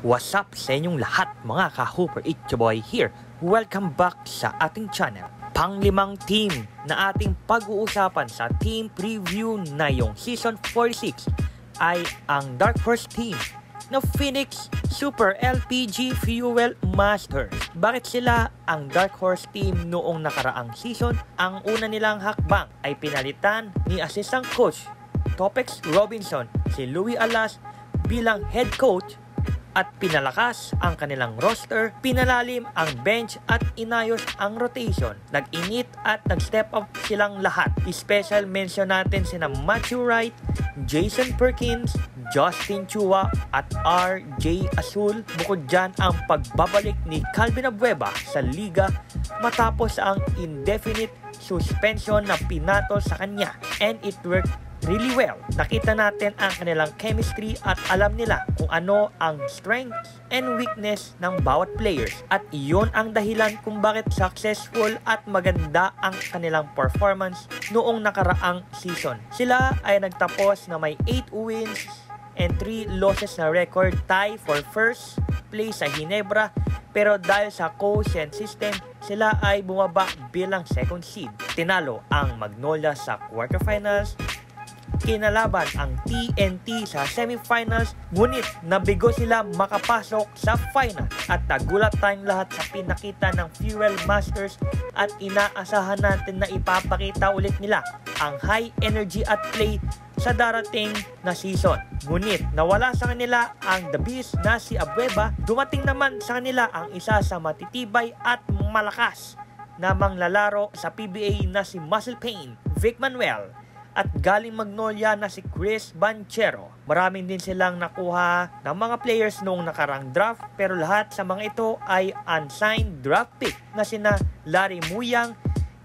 What's up sa inyong lahat mga ka-Hooper? It's your boy here. Welcome back sa ating channel. Panglimang team na ating pag-uusapan sa team preview na yung Season 46 ay ang Dark Horse team na Phoenix Super LPG Fuel Masters. Bakit sila ang Dark Horse team noong nakaraang season? Ang una nilang hakbang ay pinalitan ni Assistant Coach Topex Robinson si Louie Alas bilang head coach at pinalakas ang kanilang roster, pinalalim ang bench at inayos ang rotation. Nag-init at nag-step up silang lahat. Special mention natin sina Matthew Wright, Jason Perkins, Justin Chua at RJ Azul. Bukod dyan ang pagbabalik ni Calvin Abueva sa liga matapos ang indefinite suspension na pinatol sa kanya, and it worked really well. Nakita natin ang kanilang chemistry at alam nila kung ano ang strengths and weakness ng bawat players. At iyon ang dahilan kung bakit successful at maganda ang kanilang performance noong nakaraang season. Sila ay nagtapos na may 8 wins and 3 losses na record, tie for first place sa Ginebra. Pero dahil sa quotient system, sila ay bumaba bilang second seed. Tinalo ang Magnolia sa quarterfinals, kinalaban ang TNT sa semifinals, ngunit nabigo sila makapasok sa final. At nagulat tayong lahat sa pinakita ng Fuel Masters at inaasahan natin na ipapakita ulit nila ang high energy at play sa darating na season. Ngunit nawala sa kanila ang The Beast na si Abueva. Dumating naman sa kanila ang isa sa matitibay at malakas na manglalaro sa PBA na si Muscle Pain, Vic Manuel, at galing Magnolia na si Chris Banchero. Maraming din silang nakuha ng mga players noong nakarang draft, pero lahat sa mga ito ay unsigned draft pick na sina Larry Muyang,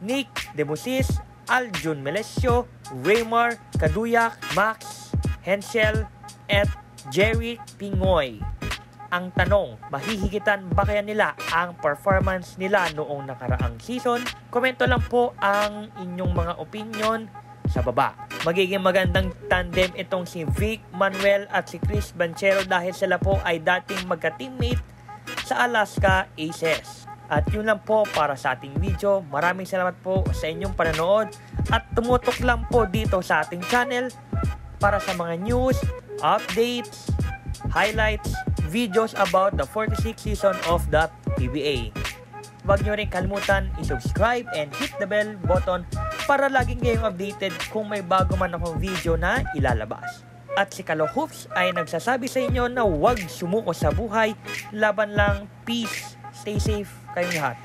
Nick Demusis, Aljun Melesio, Raymar Kaduyak, Max Hensel, at Jerry Pingoy. Ang tanong, mahihigitan ba kaya nila ang performance nila noong nakaraang season? Komento lang po ang inyong mga opinion sa baba. Magiging magandang tandem itong si Vic Manuel at si Chris Banchero dahil sila po ay dating magka-teammate sa Alaska Aces. At yun lang po para sa ating video. Maraming salamat po sa inyong panonood at tumutok lang po dito sa ating channel para sa mga news, updates, highlights, videos about the 46th season of the PBA. Huwag nyo rin kalimutan i-subscribe and hit the bell button para laging kayong updated kung may bago man akong video na ilalabas. At si Kalo Hoops ay nagsasabi sa inyo na huwag sumuko sa buhay, laban lang, peace, stay safe kayong lahat.